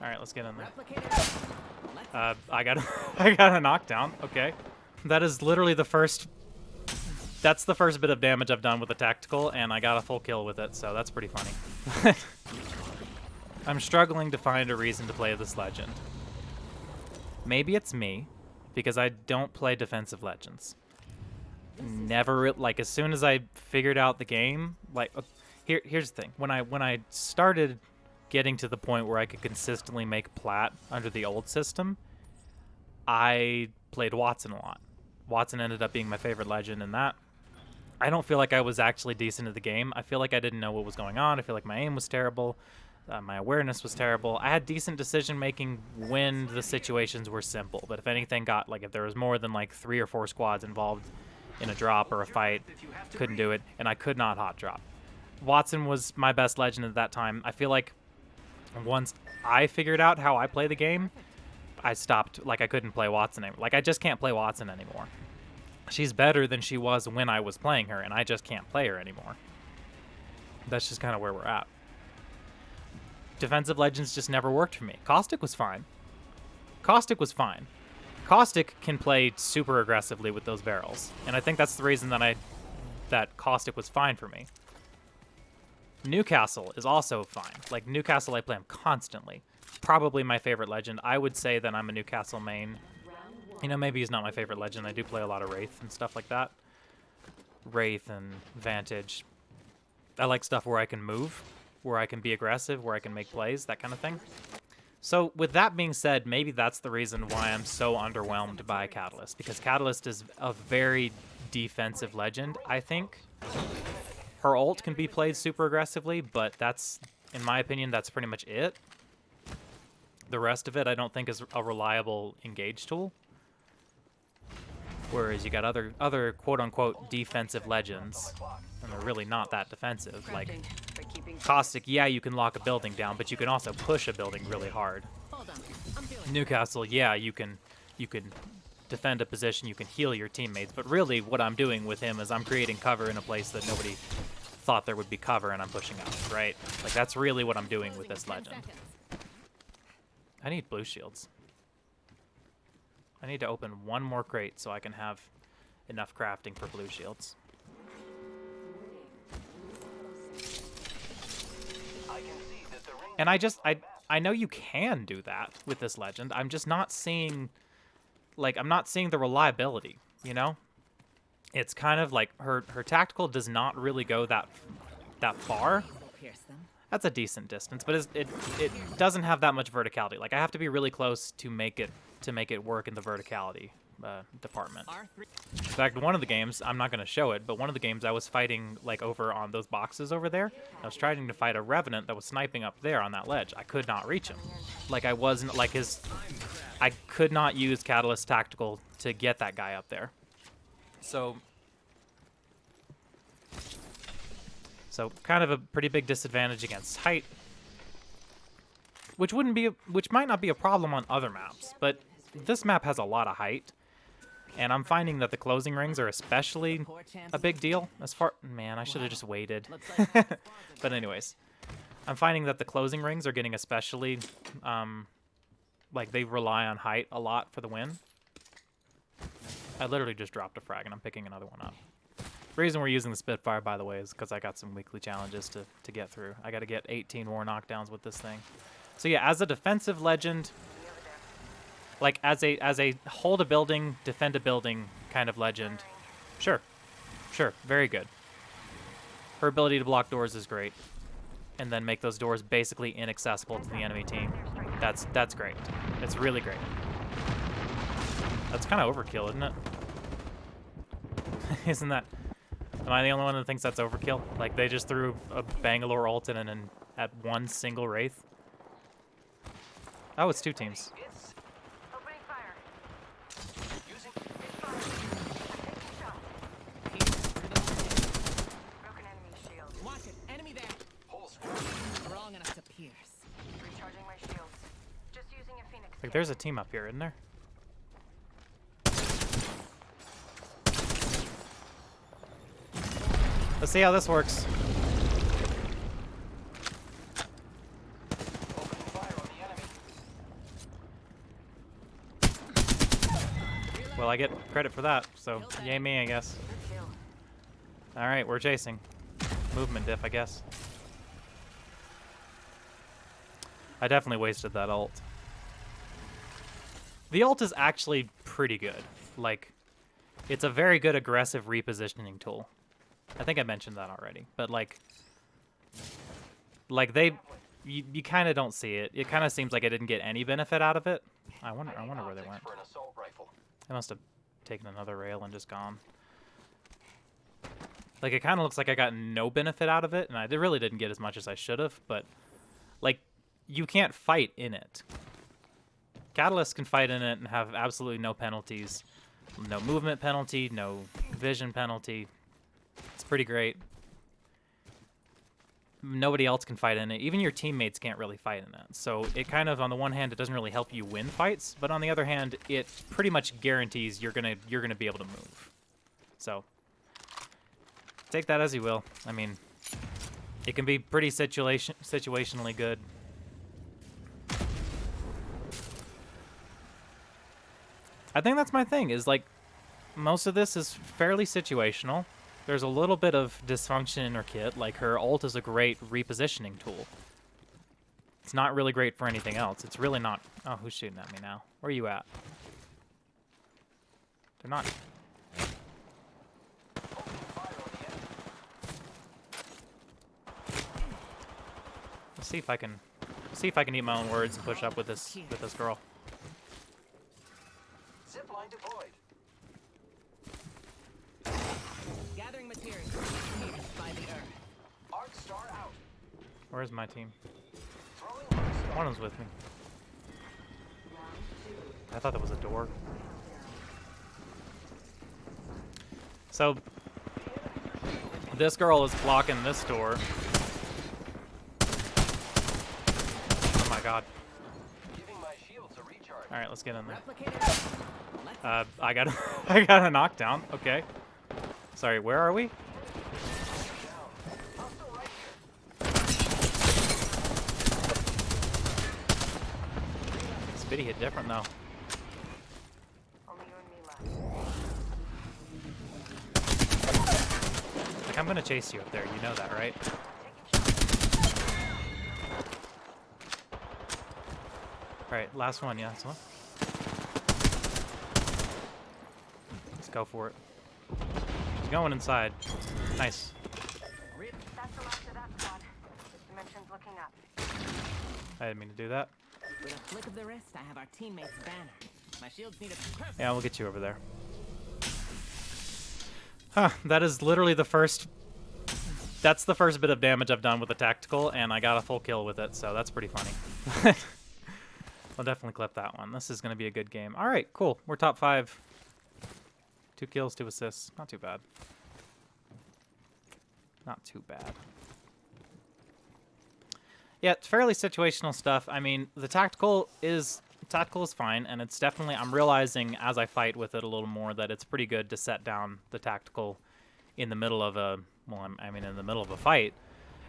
All right, let's get in there. I got I got a knockdown. Okay, that is literally the first. That's the first bit of damage I've done with a tactical, and I got a full kill with it, so that's pretty funny. I'm struggling to find a reason to play this legend. Maybe it's me, because I don't play defensive legends. Never, like, as soon as I figured out the game, like, here's the thing. When I started getting to the point where I could consistently make plat under the old system, I played Wattson a lot. Wattson ended up being my favorite legend in that. I don't feel like I was actually decent at the game. I feel like I didn't know what was going on. I feel like my aim was terrible. My awareness was terrible. I had decent decision making when the situations were simple, but if anything if there was more than like 3 or 4 squads involved in a drop or a fight, couldn't do it, and I could not hot drop. Wattson was my best legend at that time. I feel like once I figured out how I play the game, I stopped, I couldn't play Wattson anymore. Like, I just can't play Wattson anymore. She's better than she was when I was playing her, and I just can't play her anymore. That's just kind of where we're at. Defensive legends just never worked for me. Caustic was fine. Caustic was fine. Caustic can play super aggressively with those barrels, and I think that's the reason that Caustic was fine for me. Newcastle is also fine. Like, Newcastle, I play him constantly. Probably my favorite legend. I would say that I'm a Newcastle main. You know, maybe he's not my favorite legend. I do play a lot of Wraith and stuff like that. Wraith and Vantage. I like stuff where I can move, where I can be aggressive, where I can make plays, that kind of thing. So with that being said, maybe that's the reason why I'm so underwhelmed by Catalyst, because Catalyst is a very defensive legend, I think. Her ult can be played super aggressively, but that's, in my opinion, that's pretty much it. The rest of it I don't think is a reliable engage tool. Whereas you got other quote-unquote defensive legends, and they're really not that defensive. Like Caustic, yeah, you can lock a building down, but you can also push a building really hard. Newcastle, yeah, you can defend a position, you can heal your teammates, but really what I'm doing with him is I'm creating cover in a place that nobody thought there would be cover, and I'm pushing out, right? Like, that's really what I'm doing with this legend. I need blue shields. I need to open one more crate so I can have enough crafting for blue shields. And I know you can do that with this legend. I'm just not seeing, I'm not seeing the reliability, you know? It's kind of like her tactical does not really go that far. That's a decent distance, but it doesn't have that much verticality. Like, I have to be really close to make it work in the verticality department. In fact, one of the games, I'm not going to show it, but one of the games I was fighting over on those boxes over there. I was trying to fight a Revenant that was sniping up there on that ledge. I could not reach him. Like, I wasn't I could not use Catalyst Tactical to get that guy up there. So kind of a pretty big disadvantage against height, which might not be a problem on other maps, but this map has a lot of height, and I'm finding that the closing rings are especially a big deal. Man, I should have just waited. But anyways, I'm finding that the closing rings are getting especially, they rely on height a lot for the win. I literally just dropped a frag, and I'm picking another one up. The reason we're using the Spitfire, by the way, is because I got some weekly challenges to get through. I got to get 18 more knockdowns with this thing. So yeah, as a defensive legend, as a hold a building, defend a building kind of legend, sure, very good. Her ability to block doors is great, and then make those doors basically inaccessible to the enemy team. That's great. It's really great. That's kind of overkill, isn't it? Isn't that? Am I the only one that thinks that's overkill? Like, they just threw a Bangalore ult in and at one single Wraith? Oh, it's 2 teams. Like, there's a team up here, isn't there? Let's see how this works. Well, I get credit for that, so yay me, I guess. Alright, we're chasing. Movement diff, I guess. I definitely wasted that ult. The ult is actually pretty good. Like, it's a very good aggressive repositioning tool. I think I mentioned that already, but like you kind of don't see it. It kind of seems like I didn't get any benefit out of it. I wonder where they went. They must have taken another rail and just gone. Like, it kind of looks like I got no benefit out of it, and I really didn't get as much as I should have, but like, you can't fight in it. Catalyst can fight in it and have absolutely no penalties. No movement penalty, no vision penalty. It's pretty great. Nobody else can fight in it. Even your teammates can't really fight in it. So it kind of, on the one hand, it doesn't really help you win fights, but on the other hand, it pretty much guarantees you're gonna be able to move. So take that as you will. I mean, it can be pretty situationally good. I think that's my thing, is like, most of this is fairly situational. There's a little bit of dysfunction in her kit, like her ult is a great repositioning tool. It's not really great for anything else. It's really not... Oh, who's shooting at me now? Where are you at? They're not... Let's see if I can eat my own words and push up with this girl. Zipline deployed. Gathering materials by the earth. Arc star out. Where's my team? Throwing arc star. One of them's with me. I thought that was a door. So this girl is blocking this door. Oh my god. Giving my shields a recharge. All right, let's get in there. I got I got a knockdown. Okay. Sorry, where are we? Spitty hit different though. Like, I'm gonna chase you up there. You know that, right? All right, last one. Yeah, this one. Let's go for it. She's going inside. Nice. That's the last of that squad. This dimension's looking up. I didn't mean to do that. With a flick of the wrist, I have our teammates' banner. My shields need a perfect. Yeah, we'll get you over there. Huh, that is literally the first... That's the first bit of damage I've done with the tactical, and I got a full kill with it, so that's pretty funny. I'll definitely clip that one. This is going to be a good game. All right, cool. We're top 5. 2 kills, 2 assists. Not too bad. Not too bad. Yeah, it's fairly situational stuff. I mean, the tactical is fine, and it's definitely, I'm realizing as I fight with it a little more that it's pretty good to set down the tactical in the middle of a, well, I mean in the middle of a fight,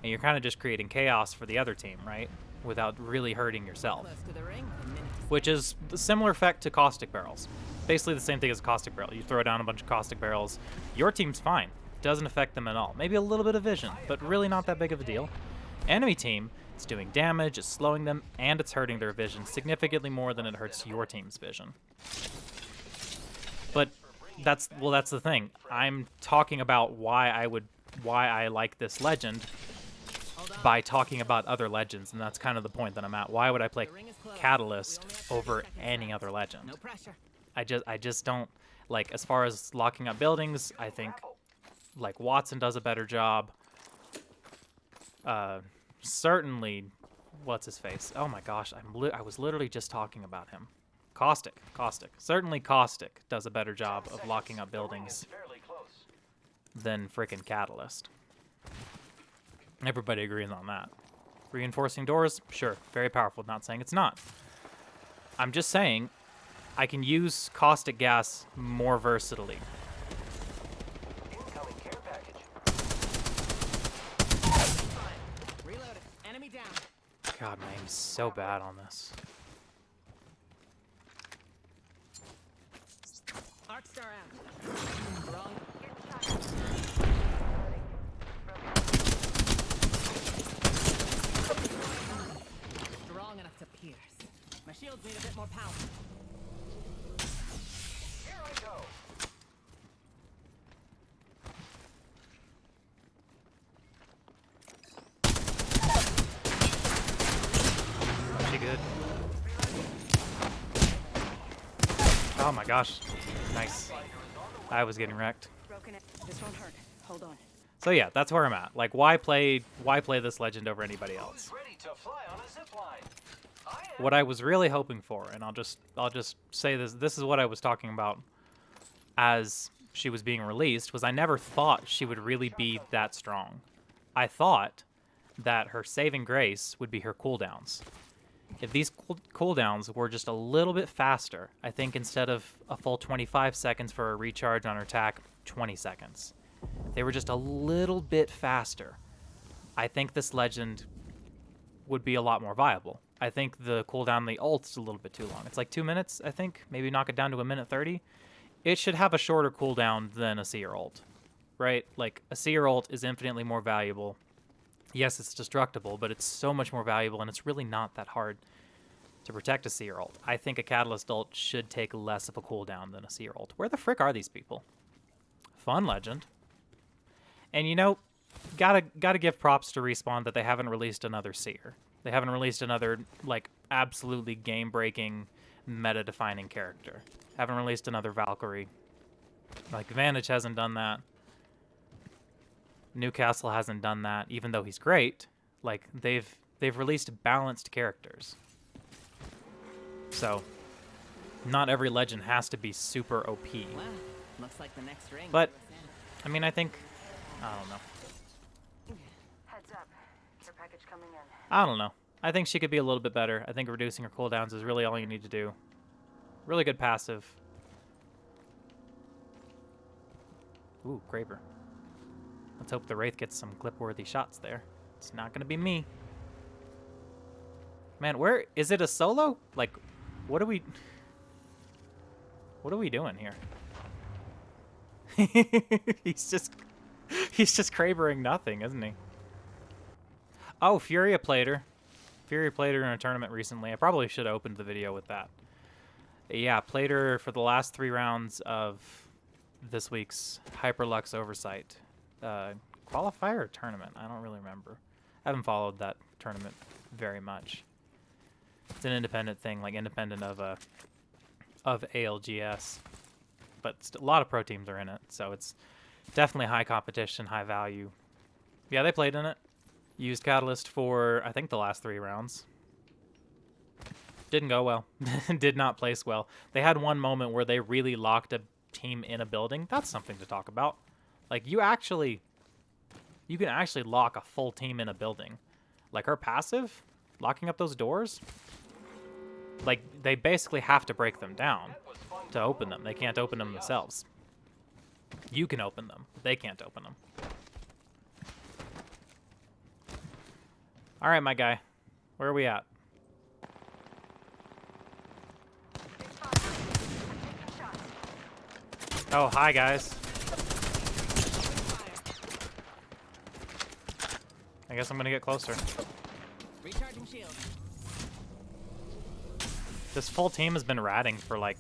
and you're kind of just creating chaos for the other team, right? Without really hurting yourself. Close to the ring, a minute. Which is a similar effect to caustic barrels. Basically the same thing as a caustic barrel. You throw down a bunch of caustic barrels, your team's fine. Doesn't affect them at all. Maybe a little bit of vision, but really not that big of a deal. Enemy team, it's doing damage, it's slowing them, and it's hurting their vision significantly more than it hurts your team's vision. But that's the thing. I'm talking about why I like this legend by talking about other legends, and that's kind of the point that I'm at. Why would I play Catalyst over any other legend? No pressure. I just don't, like, as far as locking up buildings, I think like Wattson does a better job. Certainly, what's his face? Oh my gosh, I was literally just talking about him. Caustic. Certainly Caustic does a better job of locking up buildings than frickin' Catalyst. Everybody agrees on that. Reinforcing doors, sure, very powerful. Not saying it's not. I'm just saying I can use caustic gas more versatilely. Incoming care package. Reloaded. Enemy down. God, my aim's so bad on this. Arcstar out. Wrong. Strong enough to pierce. My shields need a bit more power. Here I go. Oh, she good. Oh my gosh. Nice. I was getting wrecked. Broken it. This won't hurt. Hold on. So yeah, that's where I'm at. Like, why play this legend over anybody else? Who's ready to fly on a zip line? I am. What I was really hoping for, and I'll just say this is what I was talking about as she was being released, was I never thought she would really be that strong. I thought that her saving grace would be her cooldowns. If these cooldowns were just a little bit faster, I think instead of a full 25 seconds for a recharge on her attack, 20 seconds. They were just a little bit faster. I think this legend would be a lot more viable. I think the cooldown on the ult's a little bit too long. It's like 2 minutes, I think. Maybe knock it down to 1:30. It should have a shorter cooldown than a seer ult, right? Like, a seer ult is infinitely more valuable. Yes, it's destructible, but it's so much more valuable, and it's really not that hard to protect a seer ult. I think a catalyst ult should take less of a cooldown than a seer ult. Where the frick are these people? Fun legend. And you know, gotta give props to Respawn that they haven't released another seer. They haven't released another, like, absolutely game-breaking, meta-defining character. Haven't released another Valkyrie. Like, Vantage hasn't done that. Newcastle hasn't done that, even though he's great. Like, they've released balanced characters. So, not every legend has to be super OP. Well, looks like the next ring. But, I mean, I think, I don't know. Heads up. Your package coming in. I don't know. I think she could be a little bit better. I think reducing her cooldowns is really all you need to do. Really good passive. Ooh, Graver. Let's hope the Wraith gets some clip-worthy shots there. It's not going to be me. Man, where... Is it a solo? Like, what are we... What are we doing here? He's just Krabering nothing, isn't he? Oh, Furia played her. Furia played her in a tournament recently. I probably should have opened the video with that. Yeah, played her for the last 3 rounds of this week's Hyperlux Oversight. Qualifier or tournament? I don't really remember. I haven't followed that tournament very much. It's an independent thing, like independent of ALGS. But a lot of pro teams are in it, so it's definitely high competition, high value. Yeah, they played in it. Used Catalyst for, I think, the last 3 rounds. Didn't go well. Did not place well. They had one moment where they really locked a team in a building. That's something to talk about. Like, you can actually lock a full team in a building. Like, her passive, locking up those doors, like, they basically have to break them down to open them. They can't open them themselves. You can open them. They can't open them. All right, my guy. Where are we at? Oh, hi, guys. I guess I'm going to get closer. Recharging shield. This full team has been ratting for, like,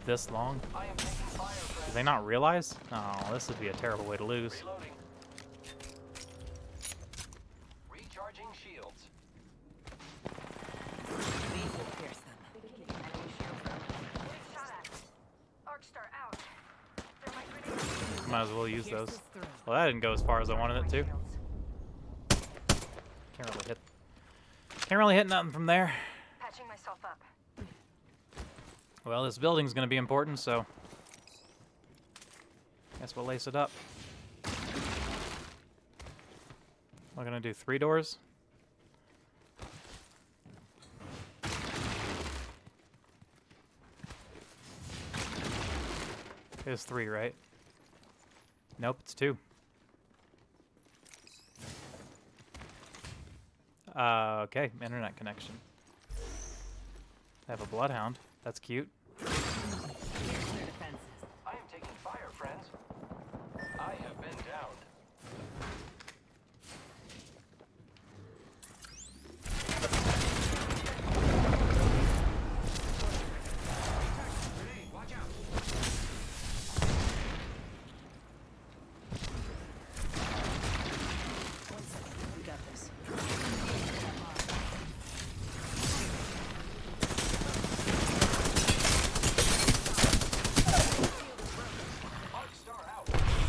this long. I am taking fire, friend. Do they not realize? Oh, this would be a terrible way to lose. Reloading. Recharging shields. These will pierce them. Shot at. Arcstar out. They're my grenades. Might as well use those. Pierces through. Well, that didn't go as far as I wanted it to. Shields. Can't really hit nothing from there. Patching myself up. Well, this building's going to be important, so guess we'll lace it up. We're going to do 3 doors. It's 3, right? Nope, it's 2. Okay, internet connection. I have a bloodhound. That's cute. Pierce their defenses. I am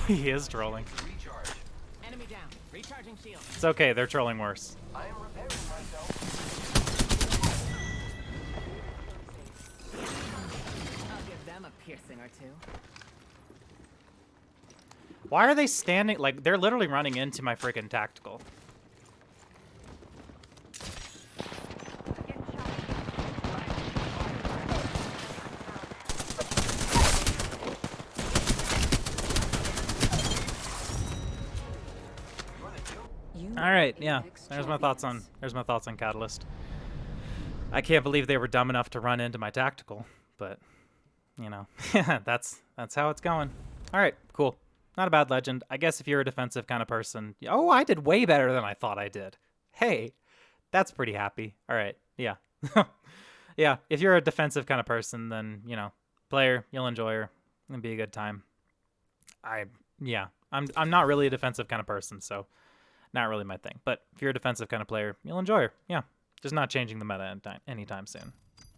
He is trolling. Recharge. Enemy down. Recharging shield. It's okay, they're trolling worse. I am repairing myself. I'll give them a piercing or two. Why are they standing? Like, they're literally running into my freaking tactical. Getting shot. All right, yeah. There's my thoughts on Catalyst. I can't believe they were dumb enough to run into my tactical, but you know, that's how it's going. All right, cool. Not a bad legend. I guess if you're a defensive kind of person, oh, I did way better than I thought I did. Hey, that's pretty happy. All right, yeah. Yeah, if you're a defensive kind of person, then, you know, player, you'll enjoy her. It'll be a good time. I'm not really a defensive kind of person, so not really my thing. But if you're a defensive kind of player, you'll enjoy her. Yeah, just not changing the meta anytime soon.